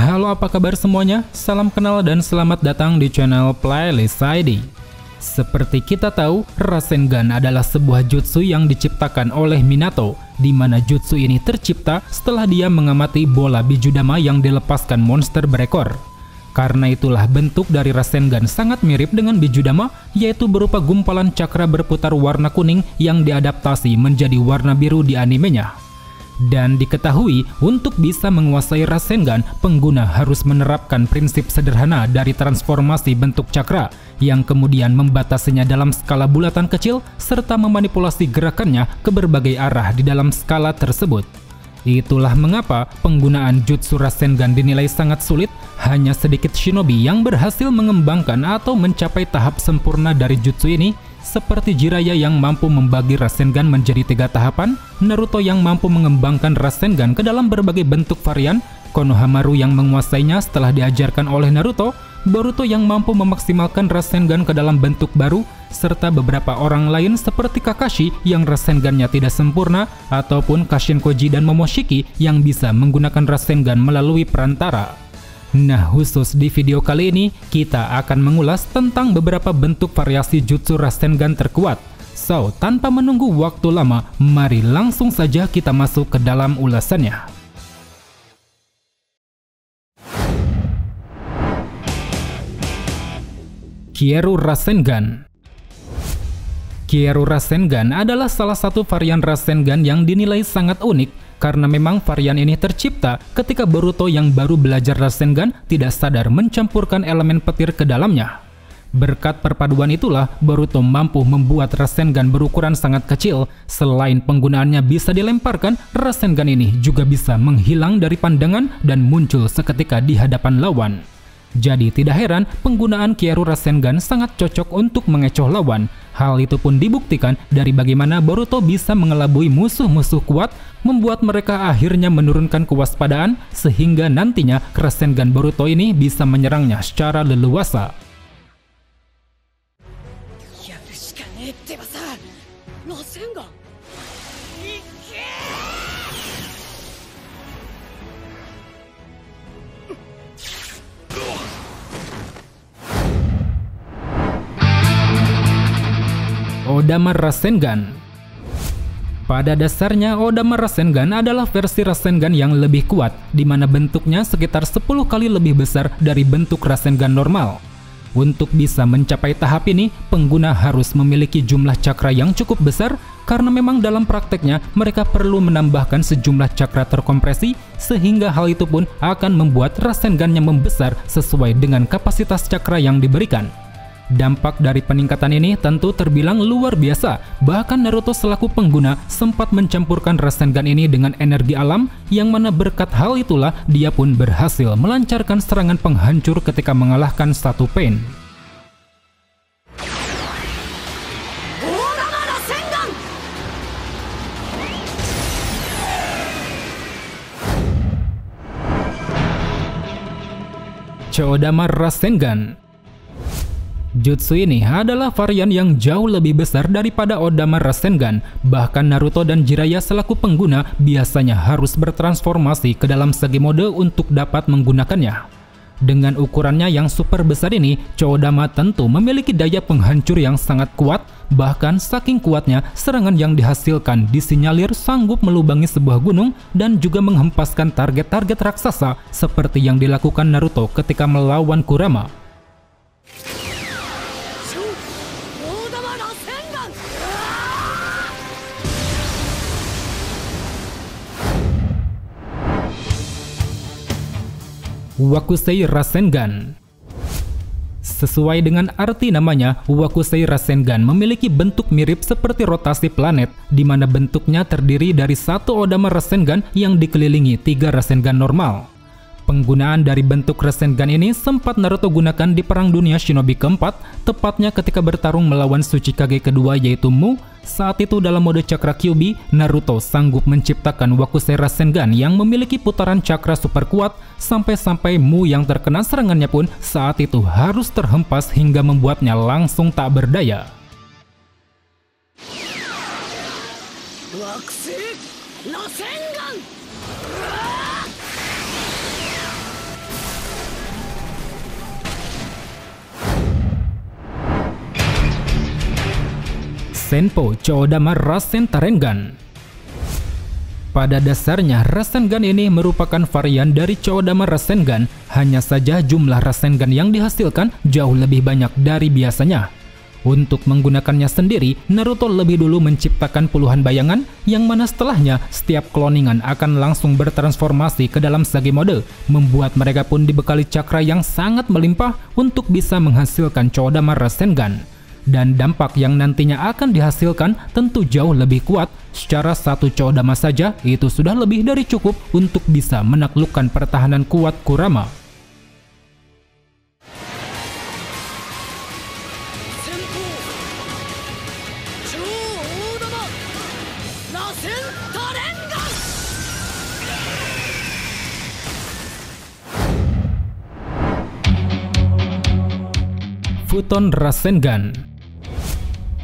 Halo, apa kabar semuanya? Salam kenal dan selamat datang di channel Playlist ID. Seperti kita tahu, Rasengan adalah sebuah jutsu yang diciptakan oleh Minato, di mana jutsu ini tercipta setelah dia mengamati bola Bijudama yang dilepaskan monster berekor. Karena itulah bentuk dari Rasengan sangat mirip dengan Bijudama, yaitu berupa gumpalan cakra berputar warna kuning yang diadaptasi menjadi warna biru di animenya. Dan diketahui, untuk bisa menguasai Rasengan, pengguna harus menerapkan prinsip sederhana dari transformasi bentuk cakra, yang kemudian membatasinya dalam skala bulatan kecil, serta memanipulasi gerakannya ke berbagai arah di dalam skala tersebut. Itulah mengapa penggunaan jutsu Rasengan dinilai sangat sulit, hanya sedikit shinobi yang berhasil mengembangkan atau mencapai tahap sempurna dari jutsu ini, seperti Jiraiya yang mampu membagi Rasengan menjadi 3 tahapan, Naruto yang mampu mengembangkan Rasengan ke dalam berbagai bentuk varian, Konohamaru yang menguasainya setelah diajarkan oleh Naruto, Boruto yang mampu memaksimalkan Rasengan ke dalam bentuk baru, serta beberapa orang lain seperti Kakashi yang Rasengannya tidak sempurna, ataupun Kashinkoji dan Momoshiki yang bisa menggunakan Rasengan melalui perantara. Nah, khusus di video kali ini, kita akan mengulas tentang beberapa bentuk variasi jutsu Rasengan terkuat. So, tanpa menunggu waktu lama, mari langsung saja kita masuk ke dalam ulasannya. Kyoru Rasengan. Kyoru Rasengan adalah salah satu varian Rasengan yang dinilai sangat unik, karena memang varian ini tercipta ketika Boruto yang baru belajar Rasengan tidak sadar mencampurkan elemen petir ke dalamnya. Berkat perpaduan itulah Boruto mampu membuat Rasengan berukuran sangat kecil. Selain penggunaannya bisa dilemparkan, Rasengan ini juga bisa menghilang dari pandangan dan muncul seketika di hadapan lawan. Jadi tidak heran penggunaan Kyoru Rasengan sangat cocok untuk mengecoh lawan. Hal itu pun dibuktikan dari bagaimana Boruto bisa mengelabui musuh-musuh kuat, membuat mereka akhirnya menurunkan kewaspadaan, sehingga nantinya Rasengan Boruto ini bisa menyerangnya secara leluasa. Odama Rasengan. Pada dasarnya, Odama Rasengan adalah versi Rasengan yang lebih kuat, di mana bentuknya sekitar 10 kali lebih besar dari bentuk Rasengan normal. Untuk bisa mencapai tahap ini, pengguna harus memiliki jumlah cakra yang cukup besar, karena memang dalam prakteknya mereka perlu menambahkan sejumlah cakra terkompresi, sehingga hal itu pun akan membuat Rasengannya membesar sesuai dengan kapasitas cakra yang diberikan. Dampak dari peningkatan ini tentu terbilang luar biasa, bahkan Naruto selaku pengguna sempat mencampurkan Rasengan ini dengan energi alam, yang mana berkat hal itulah dia pun berhasil melancarkan serangan penghancur ketika mengalahkan satu Pain. Choodama Rasengan. Jutsu ini adalah varian yang jauh lebih besar daripada Odama Rasengan. Bahkan Naruto dan Jiraiya selaku pengguna biasanya harus bertransformasi ke dalam segi mode untuk dapat menggunakannya. Dengan ukurannya yang super besar ini, Choodama tentu memiliki daya penghancur yang sangat kuat. Bahkan saking kuatnya, serangan yang dihasilkan disinyalir sanggup melubangi sebuah gunung dan juga menghempaskan target-target raksasa seperti yang dilakukan Naruto ketika melawan Kurama. Wakusei Rasengan. Sesuai dengan arti namanya, Wakusei Rasengan memiliki bentuk mirip seperti rotasi planet, di mana bentuknya terdiri dari satu Odama Rasengan yang dikelilingi 3 Rasengan normal. Penggunaan dari bentuk Rasengan ini sempat Naruto gunakan di Perang Dunia Shinobi keempat, tepatnya ketika bertarung melawan Tsuchikage kedua yaitu Mu. Saat itu dalam mode Cakra Kyuubi, Naruto sanggup menciptakan Wakusei Rasengan yang memiliki putaran cakra super kuat, sampai-sampai Mu yang terkena serangannya pun saat itu harus terhempas hingga membuatnya langsung tak berdaya. Wakusei Rasengan. Senpo Choodama Rasen Tarengan. Pada dasarnya, Rasengan ini merupakan varian dari Choodama Rasengan, hanya saja jumlah Rasengan yang dihasilkan jauh lebih banyak dari biasanya. Untuk menggunakannya sendiri, Naruto lebih dulu menciptakan puluhan bayangan, yang mana setelahnya setiap cloningan akan langsung bertransformasi ke dalam Sage mode, membuat mereka pun dibekali cakra yang sangat melimpah untuk bisa menghasilkan Choodama Rasengan. Dan dampak yang nantinya akan dihasilkan tentu jauh lebih kuat. Secara satu Choodama saja itu sudah lebih dari cukup untuk bisa menaklukkan pertahanan kuat Kurama. Futon Rasengan.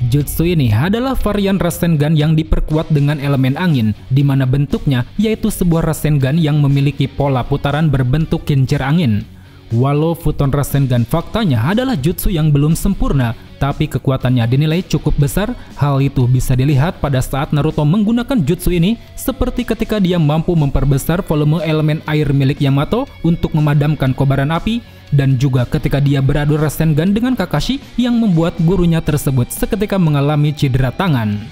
Jutsu ini adalah varian Rasengan yang diperkuat dengan elemen angin, di mana bentuknya yaitu sebuah Rasengan yang memiliki pola putaran berbentuk kincir angin. Walau Futon Rasengan faktanya adalah jutsu yang belum sempurna, tapi kekuatannya dinilai cukup besar. Hal itu bisa dilihat pada saat Naruto menggunakan jutsu ini, seperti ketika dia mampu memperbesar volume elemen air milik Yamato untuk memadamkan kobaran api, dan juga ketika dia beradu Rasengan dengan Kakashi yang membuat gurunya tersebut seketika mengalami cedera tangan.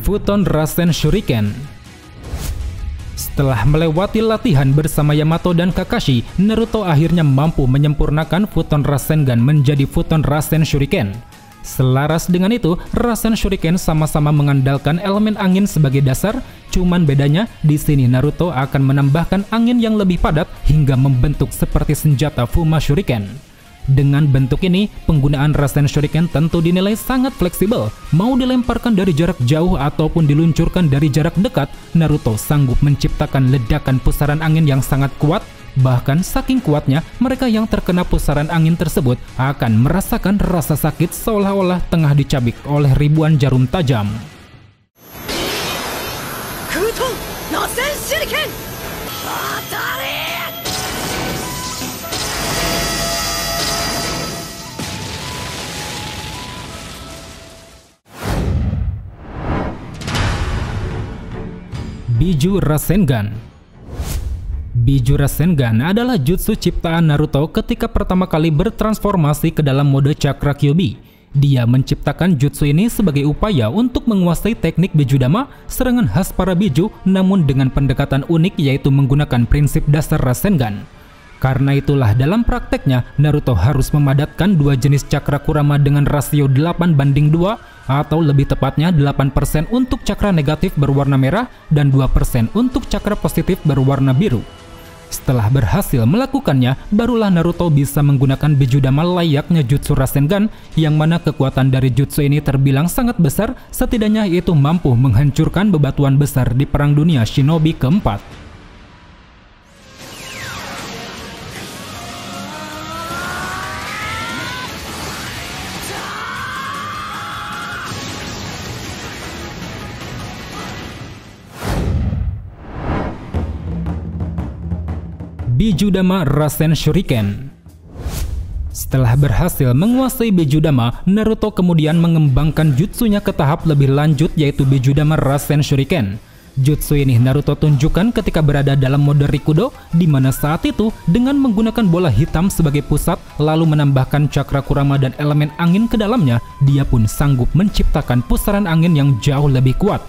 Futon Rasen Shuriken. Setelah melewati latihan bersama Yamato dan Kakashi, Naruto akhirnya mampu menyempurnakan Futon Rasengan menjadi Futon Rasen Shuriken. Selaras dengan itu, Rasen Shuriken sama-sama mengandalkan elemen angin sebagai dasar, cuman bedanya di sini Naruto akan menambahkan angin yang lebih padat hingga membentuk seperti senjata Fuma Shuriken. Dengan bentuk ini, penggunaan Rasen Shuriken tentu dinilai sangat fleksibel. Mau dilemparkan dari jarak jauh ataupun diluncurkan dari jarak dekat, Naruto sanggup menciptakan ledakan pusaran angin yang sangat kuat. Bahkan saking kuatnya, mereka yang terkena pusaran angin tersebut akan merasakan rasa sakit seolah-olah tengah dicabik oleh ribuan jarum tajam. Futon Rasen Shuriken Atari! Biju Rasengan. Biju Rasengan adalah jutsu ciptaan Naruto ketika pertama kali bertransformasi ke dalam mode Chakra Kyuubi. Dia menciptakan jutsu ini sebagai upaya untuk menguasai teknik Bijudama, serangan khas para biju, namun dengan pendekatan unik yaitu menggunakan prinsip dasar Rasengan. Karena itulah dalam prakteknya, Naruto harus memadatkan dua jenis cakra Kurama dengan rasio 8:2, atau lebih tepatnya 8% untuk cakra negatif berwarna merah dan 2% untuk cakra positif berwarna biru. Setelah berhasil melakukannya, barulah Naruto bisa menggunakan Bijudama layaknya jutsu Rasengan, yang mana kekuatan dari jutsu ini terbilang sangat besar, setidaknya itu mampu menghancurkan bebatuan besar di Perang Dunia Shinobi keempat. Bijudama Rasen Shuriken. Setelah berhasil menguasai Bijudama, Naruto kemudian mengembangkan jutsunya ke tahap lebih lanjut yaitu Bijudama Rasen Shuriken. Jutsu ini Naruto tunjukkan ketika berada dalam mode Rikudo, di mana saat itu dengan menggunakan bola hitam sebagai pusat lalu menambahkan cakra Kurama dan elemen angin ke dalamnya, dia pun sanggup menciptakan pusaran angin yang jauh lebih kuat.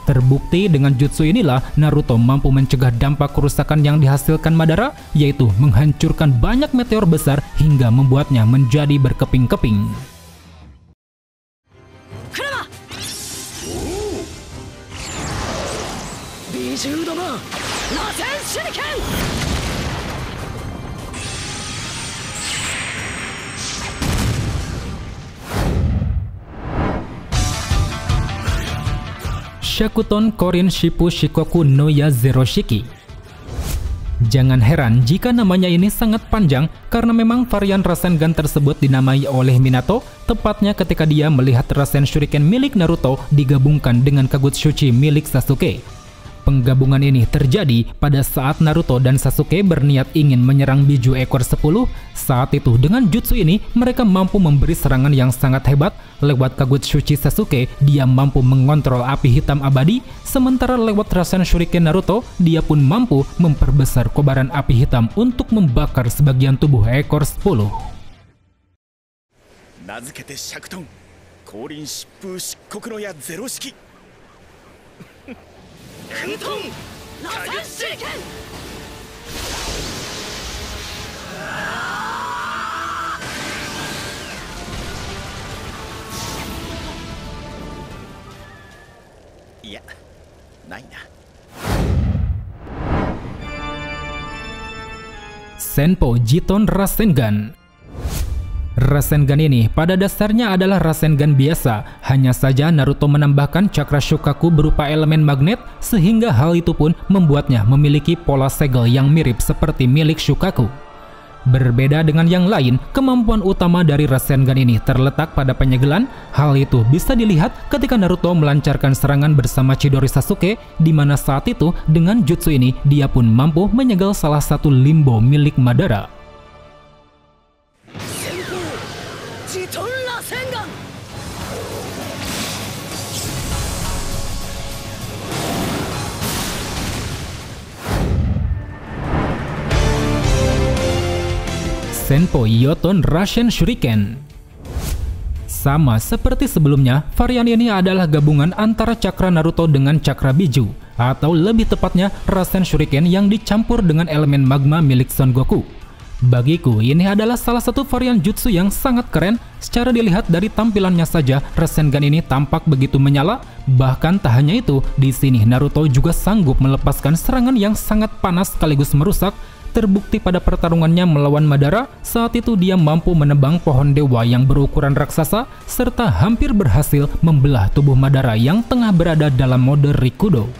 Terbukti dengan jutsu inilah Naruto mampu mencegah dampak kerusakan yang dihasilkan Madara, yaitu menghancurkan banyak meteor besar hingga membuatnya menjadi berkeping-keping. Bijudama Rasen Shuriken. Shakuton Korin Shippu Shikoku no Ya Zero Shiki. Jangan heran jika namanya ini sangat panjang karena memang varian Rasengan tersebut dinamai oleh Minato tepatnya ketika dia melihat Rasen Shuriken milik Naruto digabungkan dengan Kagutsuchi milik Sasuke. Penggabungan ini terjadi pada saat Naruto dan Sasuke berniat ingin menyerang Biju ekor 10. Saat itu dengan jutsu ini mereka mampu memberi serangan yang sangat hebat. Lewat Kagutsuchi Sasuke dia mampu mengontrol api hitam abadi, sementara lewat Rasen Shuriken Naruto dia pun mampu memperbesar kobaran api hitam untuk membakar sebagian tubuh ekor 10. Nazukete Shakuton, Kourin Shippu Shikkoku no Ya Zero Shiki. Kenton, Rasen Shuriken. Iya, nai na. Senpo Jiton Rasengan. Rasengan ini pada dasarnya adalah Rasengan biasa, hanya saja Naruto menambahkan cakra Shukaku berupa elemen magnet sehingga hal itu pun membuatnya memiliki pola segel yang mirip seperti milik Shukaku. Berbeda dengan yang lain, kemampuan utama dari Rasengan ini terletak pada penyegelan. Hal itu bisa dilihat ketika Naruto melancarkan serangan bersama Chidori Sasuke, di mana saat itu dengan jutsu ini dia pun mampu menyegel salah satu limbo milik Madara. Senpo Yoton Rasen Shuriken. Sama seperti sebelumnya, varian ini adalah gabungan antara cakra Naruto dengan cakra Biju, atau lebih tepatnya Rasen Shuriken yang dicampur dengan elemen magma milik Son Goku. Bagiku, ini adalah salah satu varian jutsu yang sangat keren. Secara dilihat dari tampilannya saja, Rasengan ini tampak begitu menyala. Bahkan tak hanya itu, di sini Naruto juga sanggup melepaskan serangan yang sangat panas sekaligus merusak. Terbukti pada pertarungannya melawan Madara, saat itu dia mampu menebang pohon dewa yang berukuran raksasa serta hampir berhasil membelah tubuh Madara yang tengah berada dalam mode Rikudo.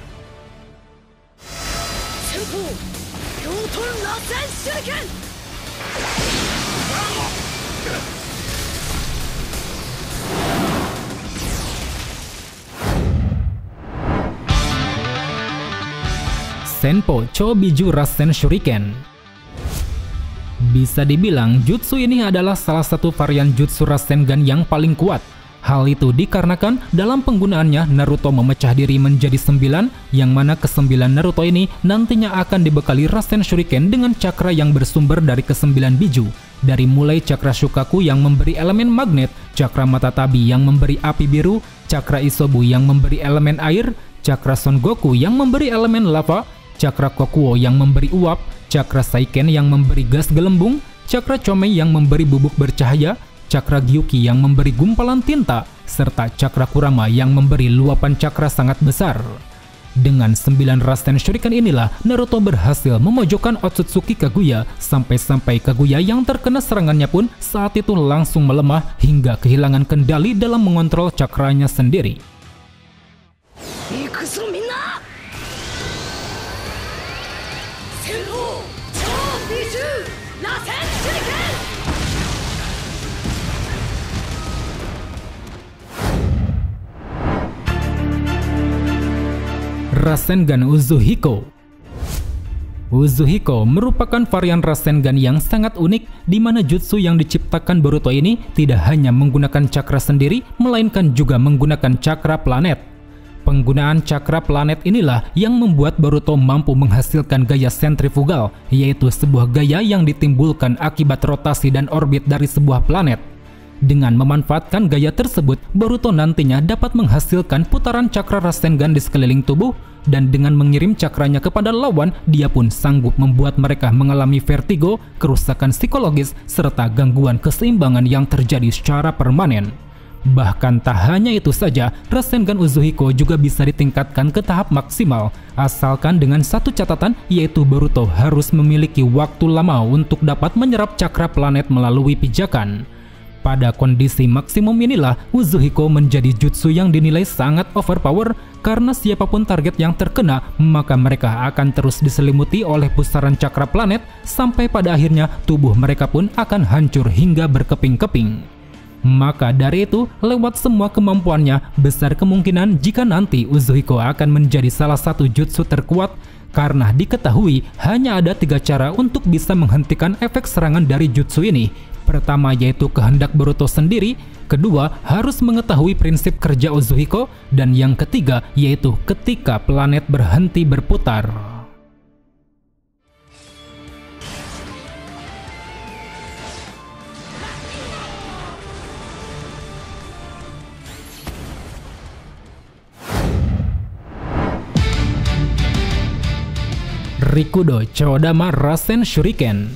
Senpo Chobiju Rasen Shuriken. Bisa dibilang jutsu ini adalah salah satu varian jutsu Rasengan yang paling kuat. Hal itu dikarenakan dalam penggunaannya Naruto memecah diri menjadi 9, yang mana ke-9 Naruto ini nantinya akan dibekali Rasen Shuriken dengan cakra yang bersumber dari ke-9 Biju. Dari mulai cakra Shukaku yang memberi elemen magnet, cakra mata tabi yang memberi api biru, cakra Isobu yang memberi elemen air, cakra Son Goku yang memberi elemen lava, cakra Kokuo yang memberi uap, cakra Saiken yang memberi gas gelembung, cakra Chomei yang memberi bubuk bercahaya, cakra Gyuki yang memberi gumpalan tinta, serta cakra Kurama yang memberi luapan cakra sangat besar. Dengan 9 Rasen Shuriken inilah Naruto berhasil memojokkan Otsutsuki Kaguya, sampai-sampai Kaguya yang terkena serangannya pun saat itu langsung melemah hingga kehilangan kendali dalam mengontrol cakranya sendiri. Rasengan Uzuhiko. Uzuhiko merupakan varian Rasengan yang sangat unik, di mana jutsu yang diciptakan Boruto ini tidak hanya menggunakan cakra sendiri, melainkan juga menggunakan cakra planet. Penggunaan cakra planet inilah yang membuat Boruto mampu menghasilkan gaya sentrifugal, yaitu sebuah gaya yang ditimbulkan akibat rotasi dan orbit dari sebuah planet. Dengan memanfaatkan gaya tersebut, Boruto nantinya dapat menghasilkan putaran cakra Rasengan di sekeliling tubuh, dan dengan mengirim cakranya kepada lawan, dia pun sanggup membuat mereka mengalami vertigo, kerusakan psikologis, serta gangguan keseimbangan yang terjadi secara permanen. Bahkan tak hanya itu saja, Rasengan Uzuhiko juga bisa ditingkatkan ke tahap maksimal, asalkan dengan satu catatan, yaitu Boruto harus memiliki waktu lama untuk dapat menyerap cakra planet melalui pijakan. Pada kondisi maksimum inilah Uzuhiko menjadi jutsu yang dinilai sangat overpower karena siapapun target yang terkena maka mereka akan terus diselimuti oleh pusaran cakra planet sampai pada akhirnya tubuh mereka pun akan hancur hingga berkeping-keping. Maka dari itu, lewat semua kemampuannya, besar kemungkinan jika nanti Uzuhiko akan menjadi salah satu jutsu terkuat karena diketahui hanya ada 3 cara untuk bisa menghentikan efek serangan dari jutsu ini. Pertama yaitu kehendak Boruto sendiri, kedua harus mengetahui prinsip kerja Uzuhiko, dan yang ketiga yaitu ketika planet berhenti berputar. Rikudo Chodama Rasen Shuriken.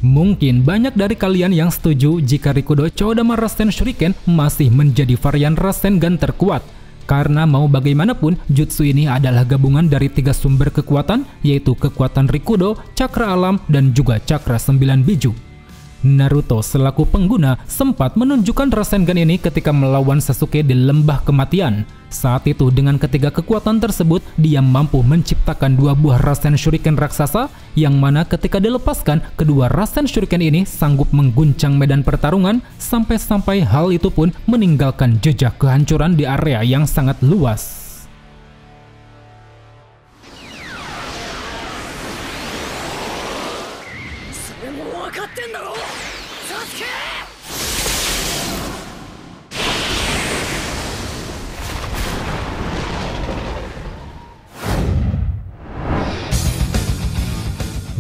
Mungkin banyak dari kalian yang setuju jika Rikudo Chodama Rasen Shuriken masih menjadi varian Rasengan terkuat. Karena mau bagaimanapun, jutsu ini adalah gabungan dari 3 sumber kekuatan, yaitu kekuatan Rikudo, cakra alam, dan juga cakra 9 biju. Naruto selaku pengguna sempat menunjukkan Rasengan ini ketika melawan Sasuke di Lembah Kematian. Saat itu dengan ketiga kekuatan tersebut dia mampu menciptakan 2 buah Rasen Shuriken raksasa, yang mana ketika dilepaskan kedua Rasen Shuriken ini sanggup mengguncang medan pertarungan sampai-sampai hal itu pun meninggalkan jejak kehancuran di area yang sangat luas.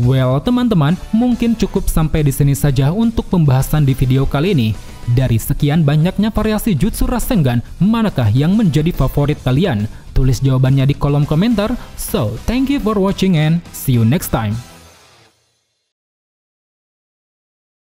Well teman-teman, mungkin cukup sampai di sini saja untuk pembahasan di video kali ini. Dari sekian banyaknya variasi jutsu Rasengan, manakah yang menjadi favorit kalian? Tulis jawabannya di kolom komentar. So, thank you for watching and see you next time.